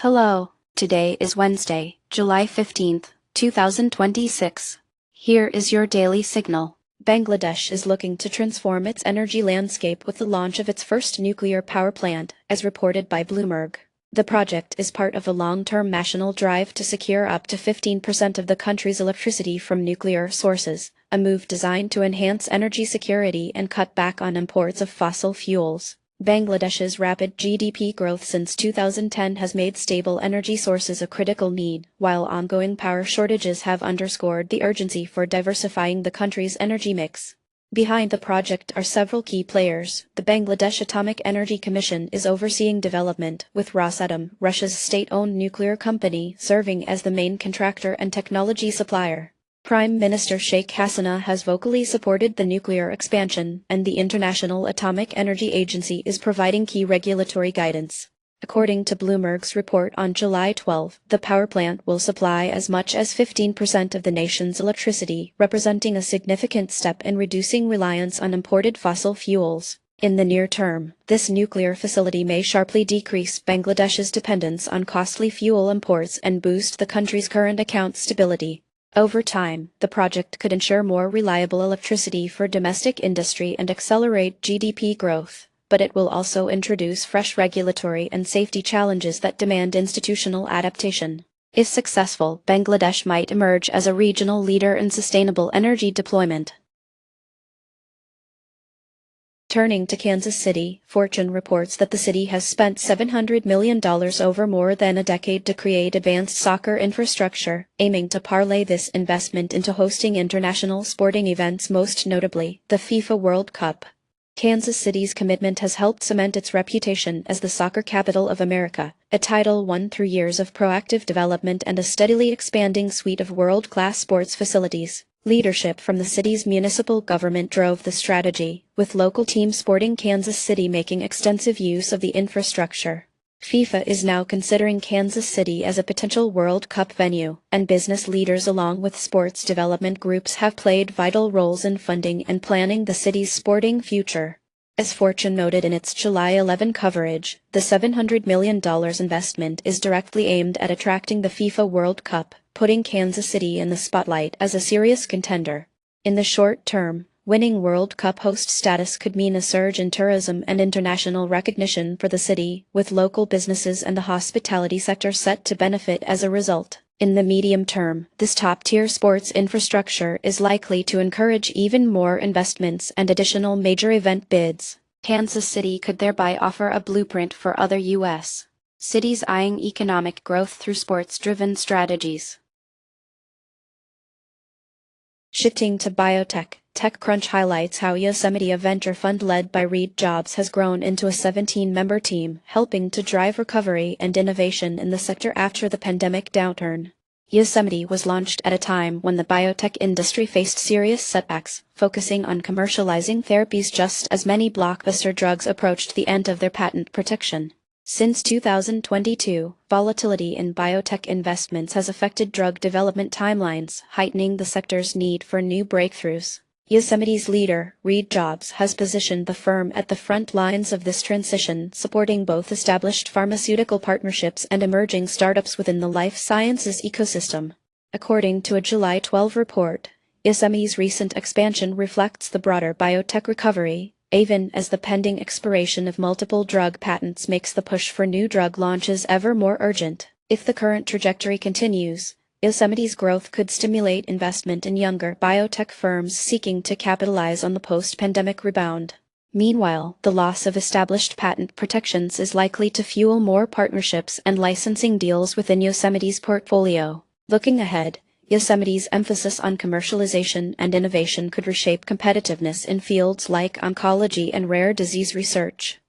Hello, today is Wednesday, July 15th, 2026. Here is your daily signal. Bangladesh is looking to transform its energy landscape with the launch of its first nuclear power plant, as reported by Bloomberg. The project is part of a long-term national drive to secure up to 15% of the country's electricity from nuclear sources, a move designed to enhance energy security and cut back on imports of fossil fuels. Bangladesh's rapid GDP growth since 2010 has made stable energy sources a critical need, while ongoing power shortages have underscored the urgency for diversifying the country's energy mix. Behind the project are several key players. The Bangladesh Atomic Energy Commission is overseeing development, with Rosatom, Russia's state-owned nuclear company, serving as the main contractor and technology supplier. Prime Minister Sheikh Hasina has vocally supported the nuclear expansion, and the International Atomic Energy Agency is providing key regulatory guidance. According to Bloomberg's report on July 12, the power plant will supply as much as 15% of the nation's electricity, representing a significant step in reducing reliance on imported fossil fuels. In the near term, this nuclear facility may sharply decrease Bangladesh's dependence on costly fuel imports and boost the country's current account stability. Over time, the project could ensure more reliable electricity for domestic industry and accelerate GDP growth, but it will also introduce fresh regulatory and safety challenges that demand institutional adaptation. If successful, Bangladesh might emerge as a regional leader in sustainable energy deployment. Turning to Kansas City, Fortune reports that the city has spent $700 million over more than a decade to create advanced soccer infrastructure, aiming to parlay this investment into hosting international sporting events, most notably the FIFA World Cup. Kansas City's commitment has helped cement its reputation as the soccer capital of America, a title won through years of proactive development and a steadily expanding suite of world-class sports facilities. Leadership from the city's municipal government drove the strategy, with local team Sporting Kansas City making extensive use of the infrastructure. FIFA is now considering Kansas City as a potential World Cup venue, and business leaders along with sports development groups have played vital roles in funding and planning the city's sporting future. As Fortune noted in its July 11 coverage, the $700 million investment is directly aimed at attracting the FIFA World Cup, putting Kansas City in the spotlight as a serious contender. In the short term, winning World Cup host status could mean a surge in tourism and international recognition for the city, with local businesses and the hospitality sector set to benefit as a result. In the medium term, this top-tier sports infrastructure is likely to encourage even more investments and additional major event bids. Kansas City could thereby offer a blueprint for other U.S. cities eyeing economic growth through sports-driven strategies. Shifting to biotech, TechCrunch highlights how Yosemite, a venture fund led by Reed Jobs, has grown into a 17-member team, helping to drive recovery and innovation in the sector after the pandemic downturn. Yosemite was launched at a time when the biotech industry faced serious setbacks, focusing on commercializing therapies just as many blockbuster drugs approached the end of their patent protection. Since 2022, volatility in biotech investments has affected drug development timelines, heightening the sector's need for new breakthroughs. Yosemite's leader, Reed Jobs, has positioned the firm at the front lines of this transition, supporting both established pharmaceutical partnerships and emerging startups within the life sciences ecosystem. According to a July 12 report, Yosemite's recent expansion reflects the broader biotech recovery, even as the pending expiration of multiple drug patents makes the push for new drug launches ever more urgent. If the current trajectory continues, Yosemite's growth could stimulate investment in younger biotech firms seeking to capitalize on the post-pandemic rebound. Meanwhile, the loss of established patent protections is likely to fuel more partnerships and licensing deals within Yosemite's portfolio. Looking ahead, Yosemite's emphasis on commercialization and innovation could reshape competitiveness in fields like oncology and rare disease research.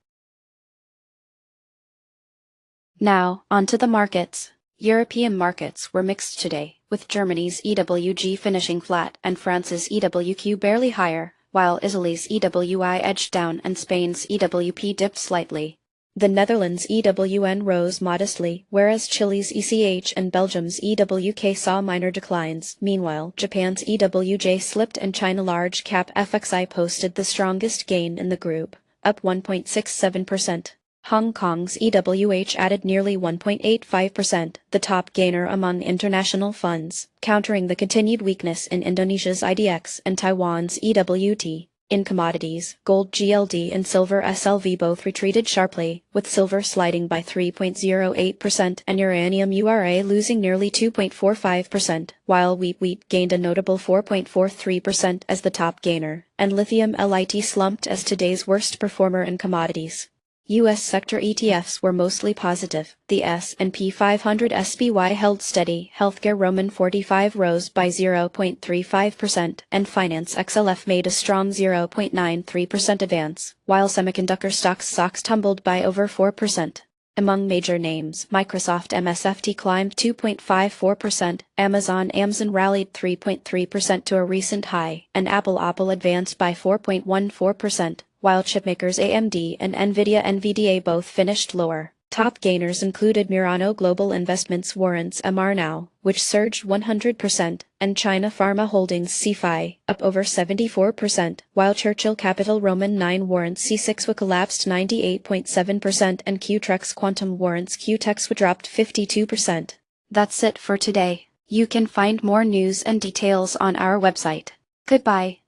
Now, onto the markets. European markets were mixed today, with Germany's EWG finishing flat and France's EWQ barely higher, while Italy's EWI edged down and Spain's EWP dipped slightly. The Netherlands' EWN rose modestly, whereas Chile's ECH and Belgium's EWK saw minor declines. Meanwhile, Japan's EWJ slipped and China large cap FXI posted the strongest gain in the group, up 1.67%. Hong Kong's EWH added nearly 1.85%, the top gainer among international funds, countering the continued weakness in Indonesia's IDX and Taiwan's EWT. In commodities, gold GLD and silver SLV both retreated sharply, with silver sliding by 3.08% and uranium URA losing nearly 2.45%, while wheat gained a notable 4.43% as the top gainer, and lithium LIT slumped as today's worst performer in commodities. U.S. sector ETFs were mostly positive. The S&P 500 SPY held steady, healthcare Roman 45 rose by 0.35%, and finance XLF made a strong 0.93% advance, while semiconductor stocks tumbled by over 4%. Among major names, Microsoft MSFT climbed 2.54%, Amazon rallied 3.3% to a recent high, and Apple advanced by 4.14%. While chipmakers AMD and NVIDIA both finished lower. Top gainers included Murano Global Investments warrants Now, which surged 100%, and China Pharma Holdings CFI, up over 74%, while Churchill Capital Roman 9 warrants C6W collapsed 98.7% and Qtrex Quantum warrants QTexW dropped 52%. That's it for today. You can find more news and details on our website. Goodbye.